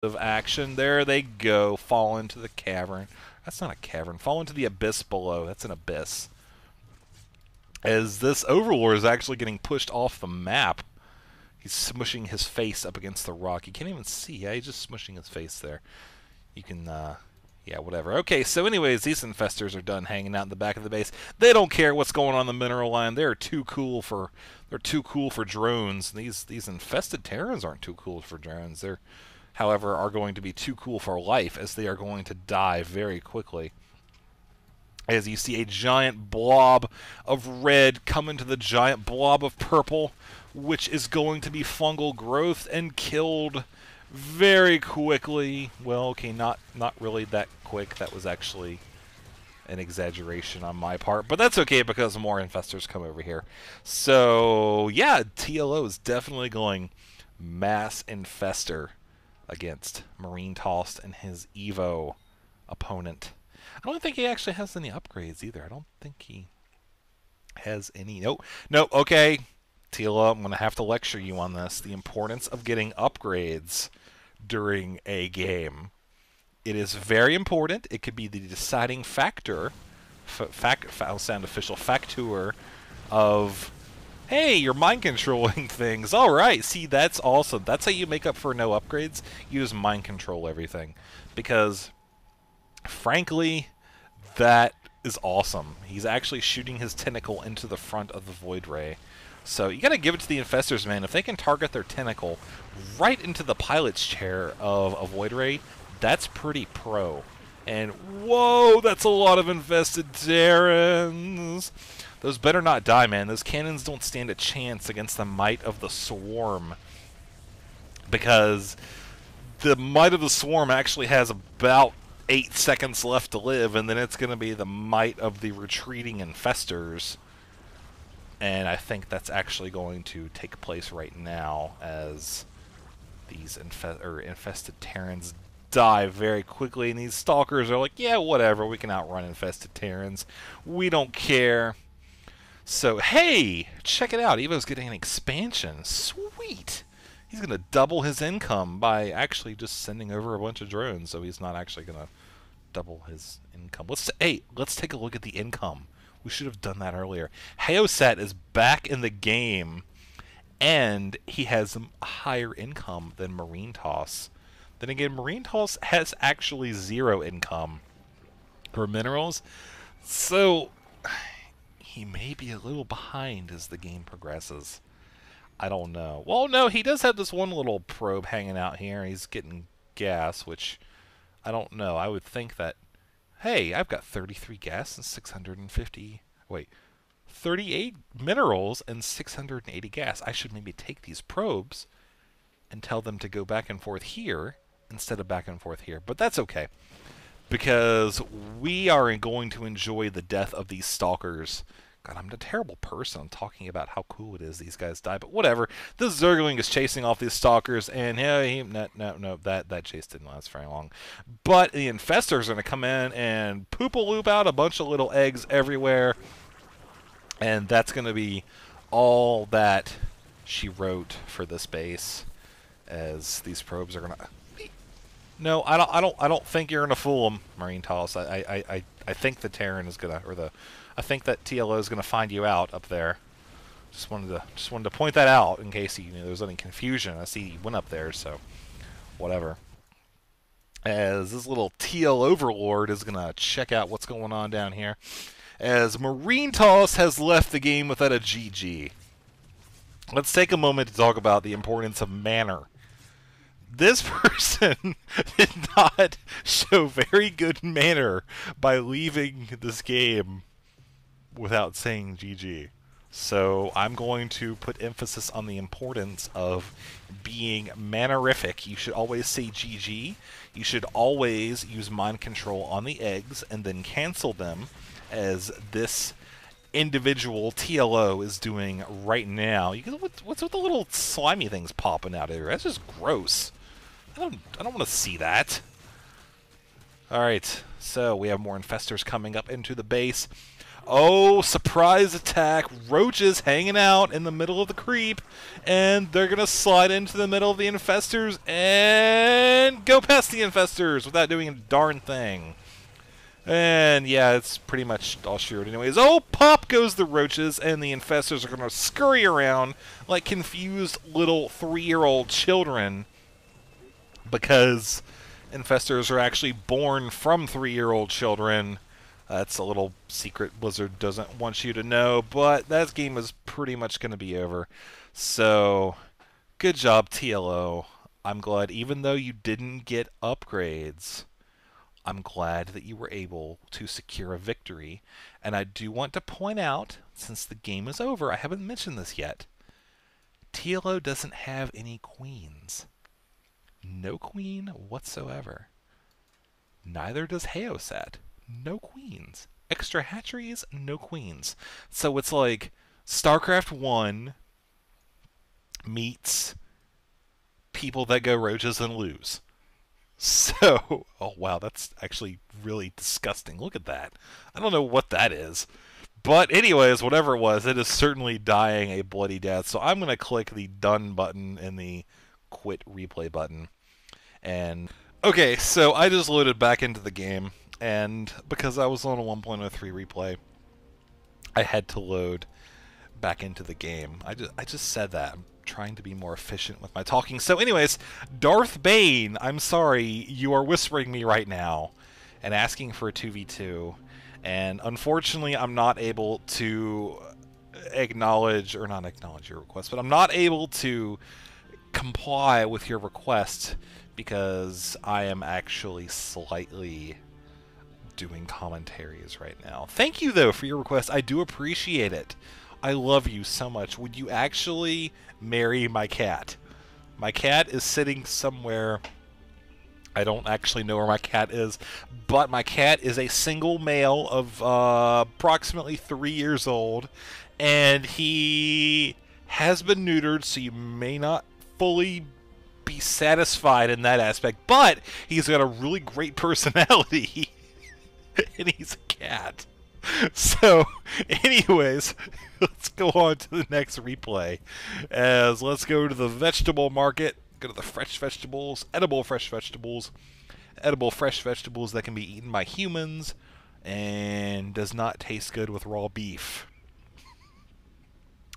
of action. There they go. Fall into the cavern. That's not a cavern. Fall into the abyss below. That's an abyss. As this Overlord is actually getting pushed off the map. He's smushing his face up against the rock. You can't even see. Yeah, he's just smushing his face there. You can, yeah, whatever. Okay, so anyways, these Infestors are done hanging out in the back of the base. They don't care what's going on in the mineral line. They're too cool for drones. These infested Terrans aren't too cool for drones. They're, however, are going to be too cool for life, as they are going to die very quickly. As you see a giant blob of red come into the giant blob of purple, which is going to be fungal growth and killed very quickly. Well, okay, not really that quick. That was actually an exaggeration on my part, but that's okay because more Infestors come over here. So, yeah, TLO is definitely going mass Infestor against Marine Tossed and his Evo opponent. I don't think he actually has any upgrades either. I don't think he has any. Nope. Nope. Okay. TLO, I'm going to have to lecture you on this. The importance of getting upgrades during a game. It is very important. It could be the deciding factor, I'll sound official, factor of, hey, you're mind controlling things. All right, see, that's awesome. That's how you make up for no upgrades. You just mind control everything. Because, frankly, that is awesome. He's actually shooting his tentacle into the front of the Void Ray. So you gotta give it to the Infestors, man. If they can target their tentacle right into the pilot's chair of a Void Ray, that's pretty pro. And whoa, that's a lot of infested Terrans. Those better not die, man. Those cannons don't stand a chance against the might of the Swarm. Because the might of the Swarm actually has about 8 seconds left to live, and then it's going to be the might of the retreating Infestors. And I think that's actually going to take place right now as these infested Terrans die very quickly. And these Stalkers are like, yeah, whatever, we can outrun infested Terrans. We don't care. So, hey, check it out. Evo's getting an expansion. Sweet. He's going to double his income by actually just sending over a bunch of drones. So he's not actually going to double his income. Let's take a look at the income. We should have done that earlier. Heosat is back in the game, and he has a higher income than Marine Toss. Then again, Marine Toss has actually 0 income for minerals, so he may be a little behind as the game progresses. I don't know. Well, no, he does have this one little probe hanging out here. He's getting gas, which I don't know. I would think that, hey, I've got 33 gas and 650... Wait, 38 minerals and 680 gas. I should maybe take these probes and tell them to go back and forth here instead of back and forth here. But that's okay, because we are going to enjoy the death of these Stalkers. God, I'm a terrible person. I'm talking about how cool it is these guys die, but whatever. This Zergling is chasing off these Stalkers, and no, that chase didn't last very long. But the Infestors are going to come in and poop-a-loop out a bunch of little eggs everywhere, and that's going to be all that she wrote for this base, as these probes are going to... No, I don't think you're going to fool them, Marine Toss. I think the Terran is going to, I think that TLO is going to find you out up there. Just wanted to point that out in case there was any confusion. I see you went up there, so whatever. As this little TL Overlord is going to check out what's going on down here, as Marine Toss has left the game without a GG. Let's take a moment to talk about the importance of manner. This person did not show very good manner by leaving this game without saying GG. So I'm going to put emphasis on the importance of being mannerific. You should always say GG. You should always use mind control on the eggs and then cancel them, as this individual TLO is doing right now. What's with the little slimy things popping out of here? That's just gross. I don't want to see that. Alright, so we have more Infestors coming up into the base. Oh, surprise attack. Roaches hanging out in the middle of the creep. And they're going to slide into the middle of the infestors and go past the infestors without doing a darn thing. And yeah, it's pretty much all sheared anyways. Oh, pop goes the roaches, and the infestors are going to scurry around like confused little 3-year-old children, because infestors are actually born from 3-year-old children. That's a little secret Blizzard doesn't want you to know, but that game is pretty much going to be over. So, good job, TLO. I'm glad, even though you didn't get upgrades, I'm glad that you were able to secure a victory. And I do want to point out, since the game is over, I haven't mentioned this yet, TLO doesn't have any queens. No queen whatsoever. Neither does Haosat. No queens. Extra hatcheries, no queens. So it's like Starcraft 1 meets people that go roaches and lose. So, oh wow, that's actually really disgusting. Look at that. I don't know what that is. But anyways, whatever it was, it is certainly dying a bloody death. So I'm going to click the done button and the quit replay button. And okay, so I just loaded back into the game, and because I was on a 1.03 replay, I had to load back into the game. I just said that. I'm trying to be more efficient with my talking. So anyways, Darth Bane, I'm sorry, you are whispering me right now and asking for a 2v2, and unfortunately I'm not able to acknowledge, or not acknowledge your request, but I'm not able to comply with your request because I am actually slightly doing commentaries right now. Thank you, though, for your request. I do appreciate it. I love you so much. Would you actually marry my cat? My cat is sitting somewhere. I don't actually know where my cat is, but my cat is a single male of approximately 3 years old, and he has been neutered, so you may not fully be satisfied in that aspect, but he's got a really great personality, and he's a cat. So, anyways, let's go on to the next replay. Let's go to the vegetable market, go to the fresh vegetables, edible fresh vegetables that can be eaten by humans, and does not taste good with raw beef.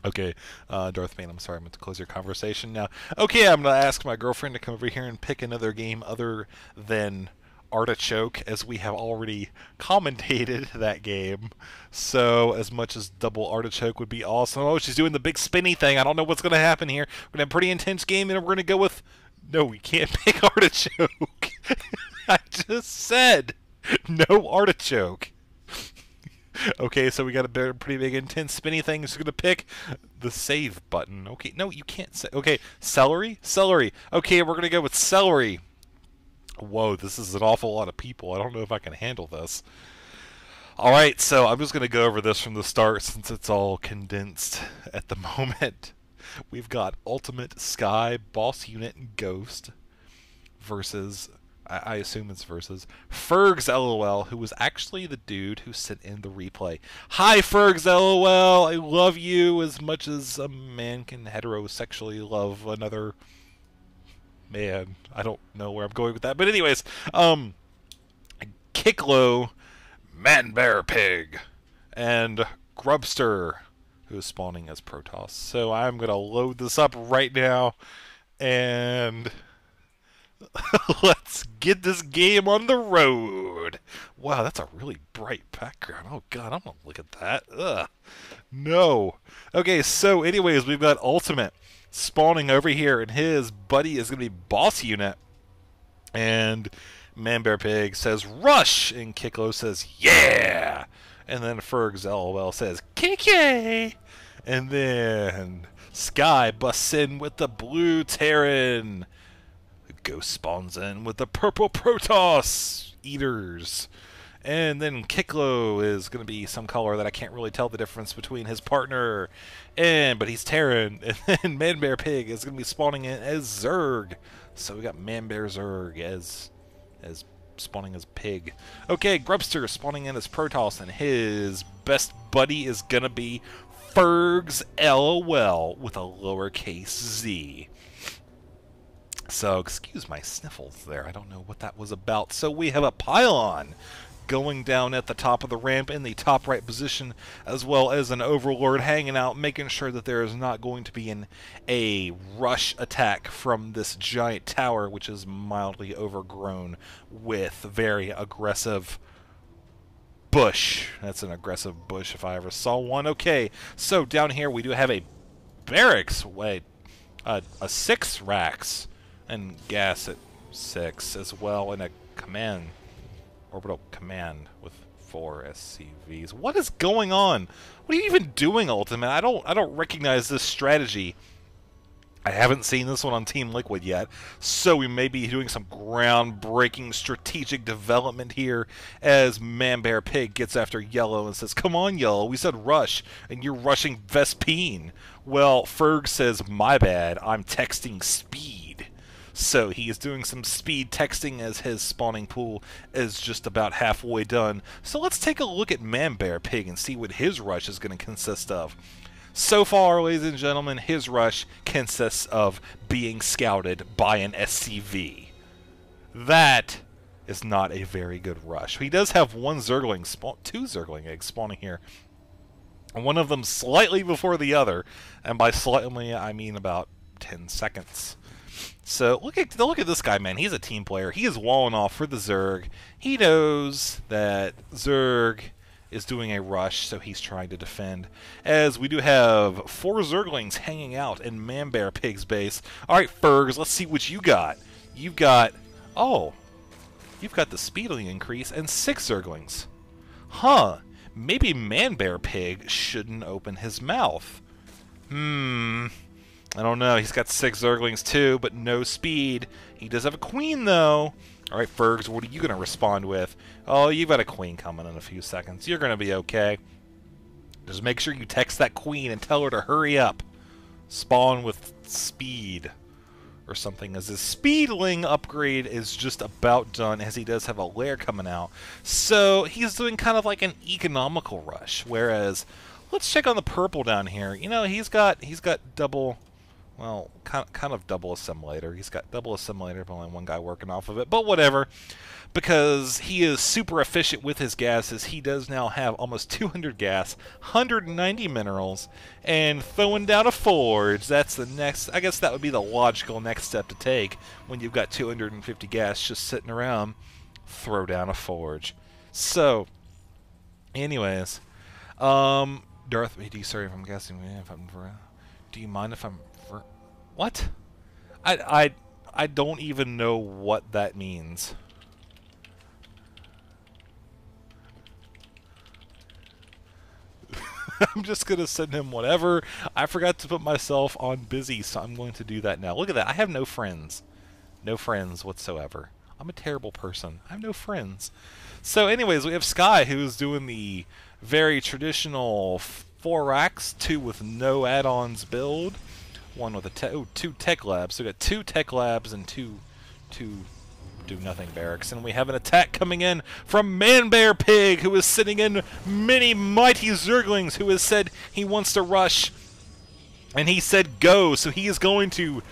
Okay, Darth Bane, I'm sorry, I'm going to close your conversation now. Okay, I'm going to ask my girlfriend to come over here and pick another game other than Artichoke, as we have already commentated that game. So, as much as double Artichoke would be awesome. Oh, she's doing the big spinny thing. I don't know what's going to happen here. We're going to have a pretty intense game, and we're going to go with... No, we can't pick Artichoke. I just said no Artichoke. Okay, so we got a pretty big intense spinny thing. So we're going to pick the save button. Okay, no, you can't say... Okay, celery? Celery. Okay, we're going to go with celery. Whoa, this is an awful lot of people. I don't know if I can handle this. Alright, so I'm just going to go over this from the start since it's all condensed at the moment. We've got Ultimate Sky, Boss Unit, Ghost versus... I assume it's versus Fergs LOL, who was actually the dude who sent in the replay. Hi, Fergs LOL! I love you as much as a man can heterosexually love another man. I don't know where I'm going with that. But anyways, Kiklo, Man-Bear Pig, and Grubster, who is spawning as Protoss. So I'm going to load this up right now, and... let's get this game on the road. Wow, that's a really bright background. Oh god, I'm gonna look at that. Ugh. No. Okay, so anyways, we've got Ultimate spawning over here, and his buddy is gonna be Boss Unit. And Man-Bear Pig says rush, and Kiklo says yeah. And then Fergs LOL says Kiki. And then Sky busts in with the blue Terran. Ghost spawns in with the purple Protoss Eaters. And then Kiklo is going to be some color that I can't really tell the difference between his partner. But he's Terran. And then Man-Bear Pig is going to be spawning in as Zerg. So we got Man-Bear Zerg as spawning as Pig. Okay, Grubster spawning in as Protoss, and his best buddy is gonna be Fergs LOL with a lowercase z. So, excuse my sniffles there. I don't know what that was about. So we have a pylon going down at the top of the ramp in the top right position, as well as an overlord hanging out, making sure that there is not going to be a rush attack from this giant tower, which is mildly overgrown with very aggressive bush. That's an aggressive bush if I ever saw one. Okay, so down here we do have a barracks. Wait, a 6 racks and gas at 6 as well, and a orbital command with 4 SCVs. What is going on? What are you even doing, Ultimate? I don't recognize this strategy. I haven't seen this one on Team Liquid yet, so we may be doing some groundbreaking strategic development here as Man-Bear Pig gets after Yellow and says, "Come on, Yellow, we said rush, and you're rushing Vespine." Well, Ferg says, "My bad, I'm texting speed." So he is doing some speed texting as his spawning pool is just about halfway done. So let's take a look at Man-Bear Pig and see what his rush is going to consist of. So far, ladies and gentlemen, his rush consists of being scouted by an SCV. That is not a very good rush. He does have two Zergling eggs spawning here. One of them slightly before the other, and by slightly I mean about 10 seconds. So look at this guy, man. He's a team player. He is walling off for the Zerg. He knows that Zerg is doing a rush, so he's trying to defend. As we do have 4 Zerglings hanging out in Man-Bear Pig's base. Alright, Fergs, let's see what you got. You've got the speeding increase and 6 Zerglings. Huh. Maybe Man-Bear Pig shouldn't open his mouth. I don't know. He's got 6 Zerglings too, but no speed. He does have a queen, though. Alright, Fergs, what are you going to respond with? Oh, you've got a queen coming in a few seconds. You're going to be okay. Just make sure you text that queen and tell her to hurry up. Spawn with speed or something, as his speedling upgrade is just about done, as he does have a lair coming out. So he's doing kind of like an economical rush, whereas let's check on the purple down here. You know, he's got double, well, kind of double assimilator. He's got double assimilator, but only one guy working off of it. But whatever, because he is super efficient with his gases. He does now have almost 200 gas, 190 minerals, and throwing down a forge. That's the next, I guess that would be the logical next step to take when you've got 250 gas just sitting around. Throw down a forge. So, anyways, Darth Vader, sorry if I'm guessing. Do you mind if I'm... What? I don't even know what that means. I'm just going to send him whatever. I forgot to put myself on busy, so I'm going to do that now. Look at that. I have no friends. No friends whatsoever. I'm a terrible person. I have no friends. So anyways, we have Sky, who's doing the very traditional 4 racks, 2 with no add-ons build. One with a 2 tech labs. So we got 2 tech labs and 2 do nothing barracks. And we have an attack coming in from Man-Bear Pig, who is sitting in many mighty Zerglings, who has said he wants to rush. And he said go, so he is going to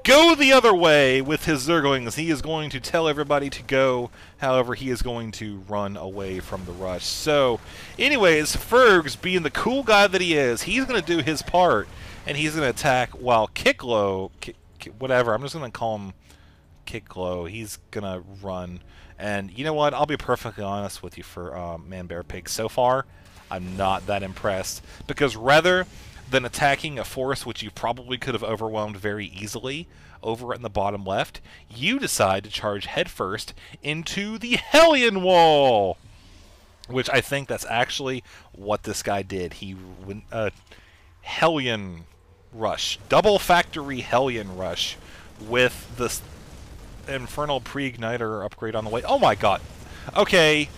go the other way with his Zerglings. He is going to tell everybody to go. However, he is going to run away from the rush. So, anyways, Fergs, being the cool guy that he is, he's going to do his part. And he's going to attack while Kicklow, whatever, I'm just going to call him Kicklow, he's going to run. And you know what? I'll be perfectly honest with you for Man-Bear Pig. So far, I'm not that impressed. Because rather than attacking a force which you probably could have overwhelmed very easily over in the bottom left, you decide to charge headfirst into the Hellion Wall. Which I think that's actually what this guy did. He went... Hellion Rush. Double factory Hellion Rush with this Infernal Pre-Igniter upgrade on the way. Oh my god. Okay.